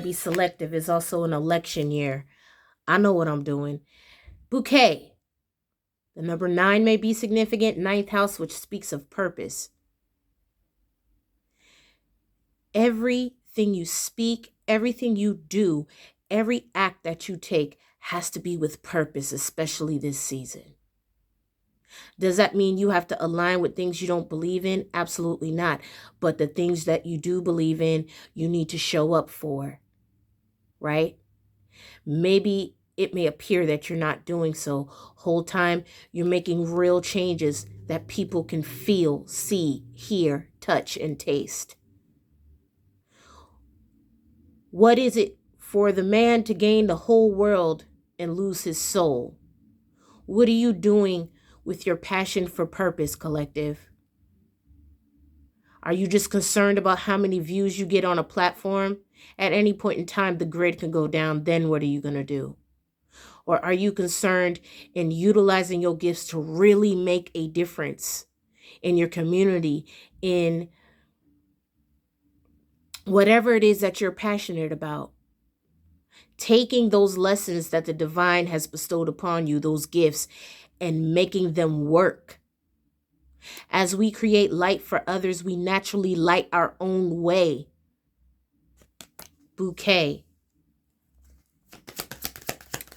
Be selective. It's also an election year. I know what I'm doing. Bouquet. The number 9 may be significant. 9th house, which speaks of purpose. Everything you speak, everything you do, every act that you take has to be with purpose, especially this season. Does that mean you have to align with things you don't believe in? Absolutely not. But the things that you do believe in, you need to show up for, right? Maybe it may appear that you're not doing so. Whole time you're making real changes that people can feel, see, hear, touch, and taste. What is it for the man to gain the whole world and lose his soul? What are you doing with your passion for purpose, collective? Are you just concerned about how many views you get on a platform? At any point in time, the grid can go down. Then what are you going to do? Or are you concerned in utilizing your gifts to really make a difference in your community, in whatever it is that you're passionate about? Taking those lessons that the divine has bestowed upon you, those gifts, and making them work. As we create light for others, we naturally light our own way. Bouquet.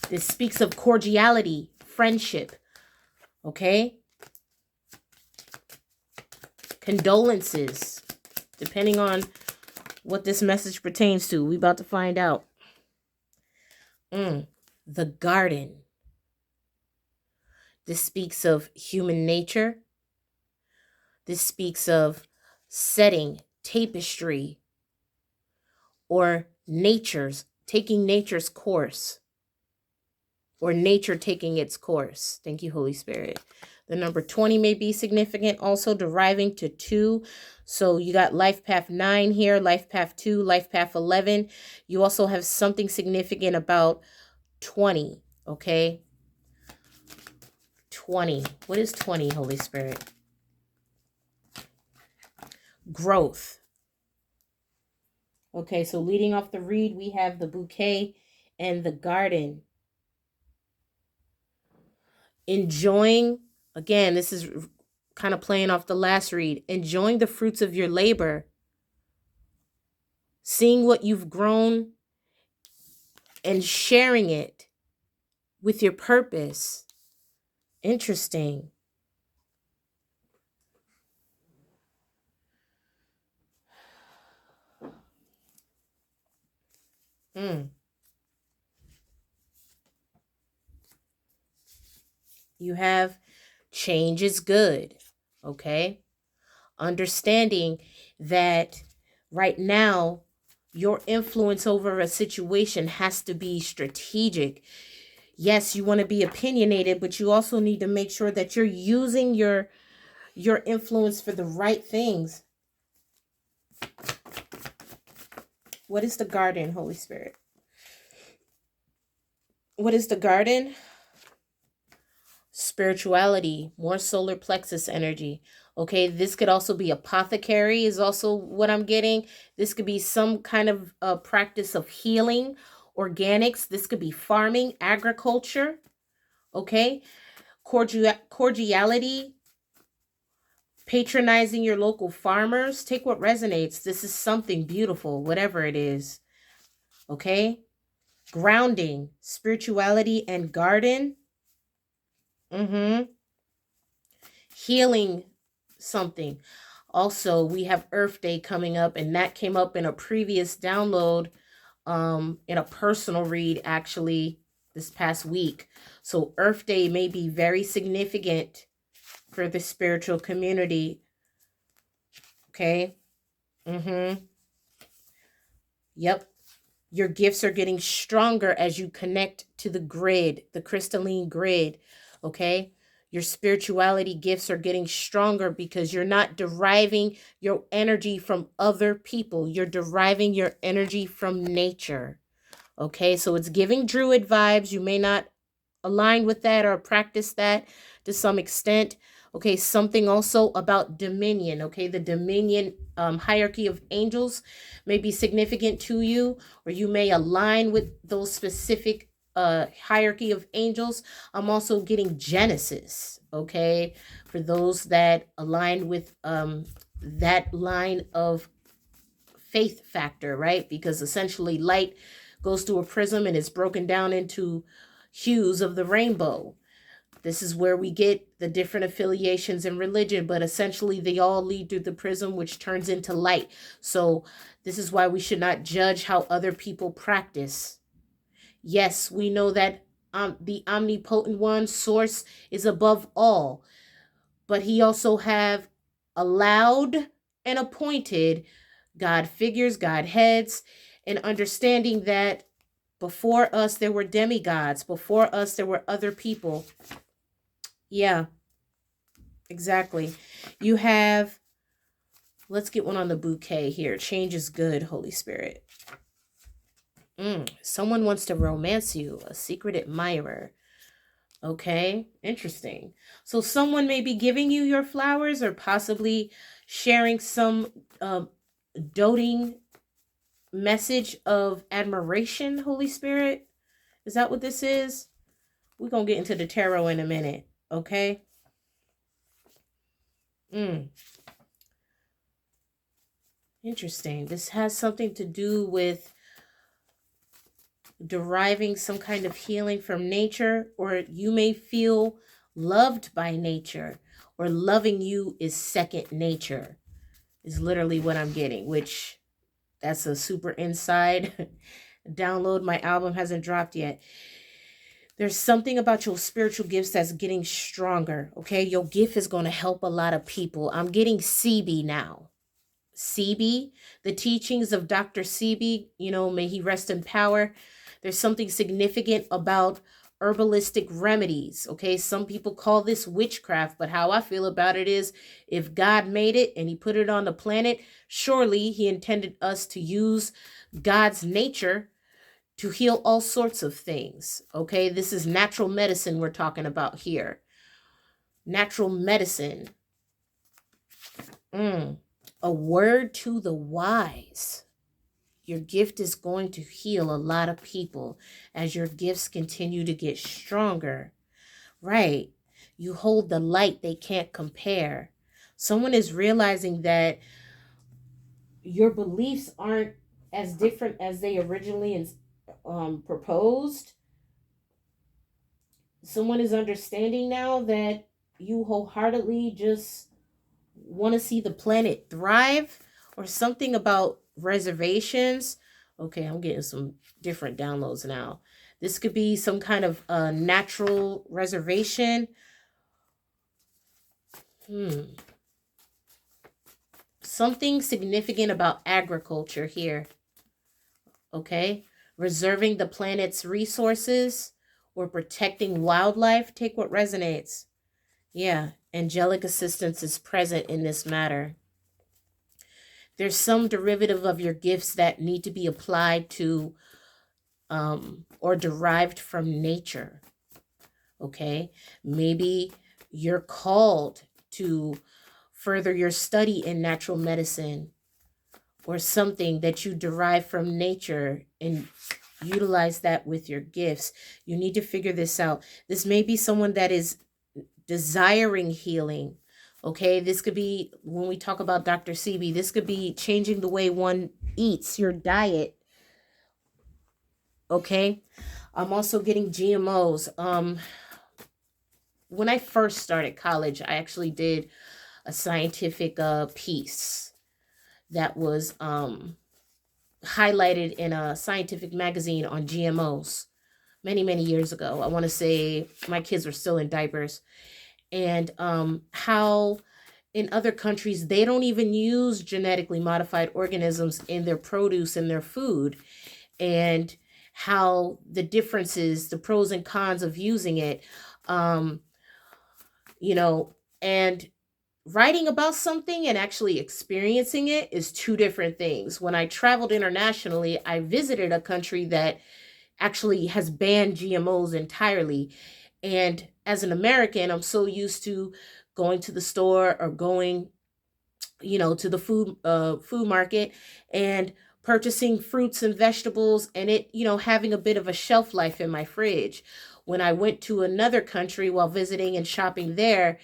This speaks of cordiality, friendship, okay? Condolences, depending on what this message pertains to. We about to find out. The garden. This speaks of human nature. This speaks of setting, tapestry, or taking nature's course, or nature taking its course. Thank you, Holy Spirit. The number 20 may be significant, also deriving to 2. So you got life path 9 here, life path 2, life path 11. You also have something significant about 20, okay? 20. What is 20, Holy Spirit? Growth. Okay, so leading off the read, we have the bouquet and the garden. Enjoying, again, this is kind of playing off the last read, enjoying the fruits of your labor, seeing what you've grown and sharing it with your purpose. Interesting. You have change is good, okay? Understanding that right now, your influence over a situation has to be strategic. Yes, you want to be opinionated, but you also need to make sure that you're using your influence for the right things. What is the garden, Holy Spirit? What is the garden? Spirituality, more solar plexus energy. Okay, this could also be apothecary is also what I'm getting. This could be some kind of practice of healing, organics. This could be farming, agriculture. Okay, cordiality, patronizing your local farmers. Take what resonates. This is something beautiful, whatever it is. Okay, grounding, spirituality, and garden. Healing something. Also, we have Earth Day coming up, and that came up in a previous download, in a personal read, actually, this past week. So Earth Day may be very significant for the spiritual community. Okay? Yep. Your gifts are getting stronger as you connect to the grid, the crystalline grid. Okay? Your spirituality gifts are getting stronger because you're not deriving your energy from other people. You're deriving your energy from nature. Okay, so it's giving druid vibes. You may not align with that or practice that to some extent. Okay, something also about dominion. Okay, the dominion hierarchy of angels may be significant to you, or you may align with those specific hierarchy of angels. I'm also getting Genesis. Okay, for those that align with that line of faith factor, right? Because essentially light goes through a prism and is broken down into hues of the rainbow. This is where we get the different affiliations in religion, but essentially they all lead through the prism, which turns into light. So this is why we should not judge how other people practice. Yes, we know that the omnipotent one, source, is above all, but he also have allowed and appointed God figures, God heads, and understanding that before us there were demigods, before us there were other people. Yeah, exactly. You have, let's get one on the bouquet here. Change is good, Holy Spirit. Someone wants to romance you, a secret admirer. Okay, interesting. So someone may be giving you your flowers or possibly sharing some doting message of admiration, Holy Spirit. Is that what this is? We're going to get into the tarot in a minute, okay? Interesting. This has something to do with deriving some kind of healing from nature, or you may feel loved by nature, or loving you is second nature, is literally what I'm getting, which that's a super inside download. My album hasn't dropped yet. There's something about your spiritual gifts that's getting stronger, okay? Your gift is going to help a lot of people. I'm getting CB now. CB, the teachings of Dr. CB, may he rest in power. There's something significant about herbalistic remedies, okay? Some people call this witchcraft, but how I feel about it is if God made it and he put it on the planet, surely he intended us to use God's nature to heal all sorts of things, okay? This is natural medicine we're talking about here. Natural medicine. A word to the wise. Your gift is going to heal a lot of people as your gifts continue to get stronger. Right. You hold the light they can't compare. Someone is realizing that your beliefs aren't as different as they originally proposed. Someone is understanding now that you wholeheartedly just want to see the planet thrive, or something about reservations. Okay, I'm getting some different downloads now. This could be some kind of natural reservation. Something significant about agriculture here. Okay, reserving the planet's resources or protecting wildlife. Take what resonates. Yeah, angelic assistance is present in this matter. There's some derivative of your gifts that need to be applied to or derived from nature. Okay, maybe you're called to further your study in natural medicine, or something that you derive from nature and utilize that with your gifts. You need to figure this out. This may be someone that is desiring healing. Okay, this could be, when we talk about Dr. CB, this could be changing the way one eats, your diet. Okay, I'm also getting GMOs. When I first started college, I actually did a scientific piece that was highlighted in a scientific magazine on GMOs many, many years ago. I want to say my kids were still in diapers. And how in other countries, they don't even use genetically modified organisms in their produce and their food. And how the differences, the pros and cons of using it, and writing about something and actually experiencing it is two different things. When I traveled internationally, I visited a country that actually has banned GMOs entirely. And as an American, I'm so used to going to the store or going, to the food market and purchasing fruits and vegetables, and it, having a bit of a shelf life in my fridge. When I went to another country while visiting and shopping there,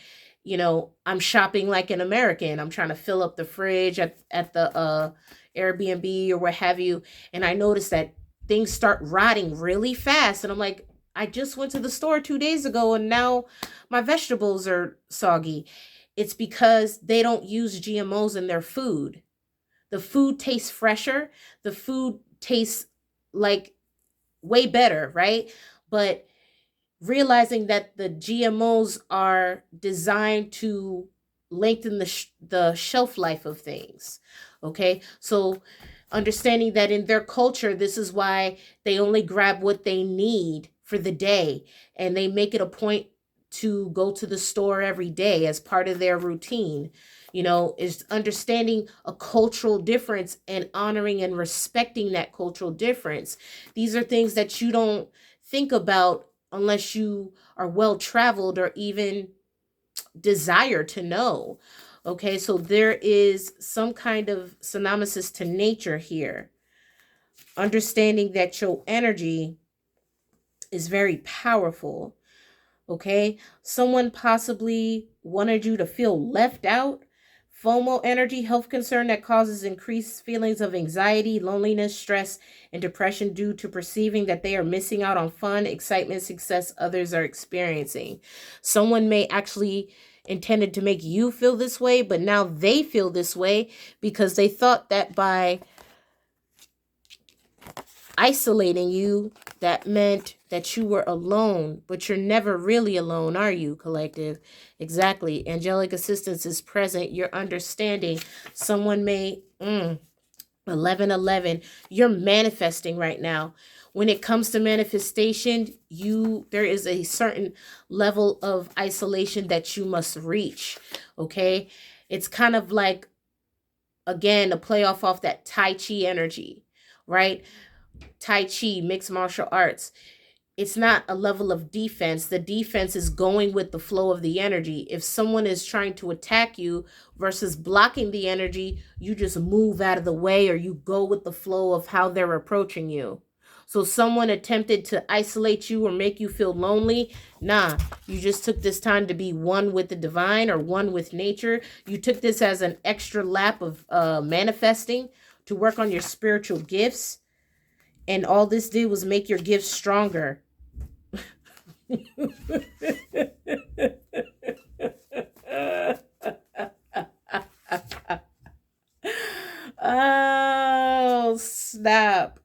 I'm shopping like an American. I'm trying to fill up the fridge at the Airbnb or what have you. And I noticed that things start rotting really fast. And I'm like, I just went to the store 2 days ago and now my vegetables are soggy. It's because they don't use GMOs in their food. The food tastes fresher. The food tastes like way better, right? But realizing that the GMOs are designed to lengthen the shelf life of things. Okay, so understanding that in their culture, this is why they only grab what they need for the day, and they make it a point to go to the store every day as part of their routine. Is understanding a cultural difference and honoring and respecting that cultural difference. These are things that you don't think about unless you are well traveled or even desire to know. Okay, so there is some kind of synonymousness to nature here. Understanding that your energy is very powerful. Okay, someone possibly wanted you to feel left out. FOMO energy, health concern that causes increased feelings of anxiety, loneliness, stress, and depression due to perceiving that they are missing out on fun, excitement, success others are experiencing. Someone may actually intended to make you feel this way, but now they feel this way because they thought that by isolating you, that meant that you were alone, but you're never really alone, are you, collective? Exactly. Angelic assistance is present. You're understanding. Someone may 1111. You're manifesting right now. When it comes to manifestation, there is a certain level of isolation that you must reach. Okay? It's kind of like, again, a play off that Tai Chi energy, right? Tai Chi, mixed martial arts. It's not a level of defense. The defense is going with the flow of the energy. If someone is trying to attack you versus blocking the energy, you just move out of the way or you go with the flow of how they're approaching you. So someone attempted to isolate you or make you feel lonely. Nah, you just took this time to be one with the divine or one with nature. You took this as an extra lap of manifesting to work on your spiritual gifts. And all this did was make your gifts stronger. Oh, snap.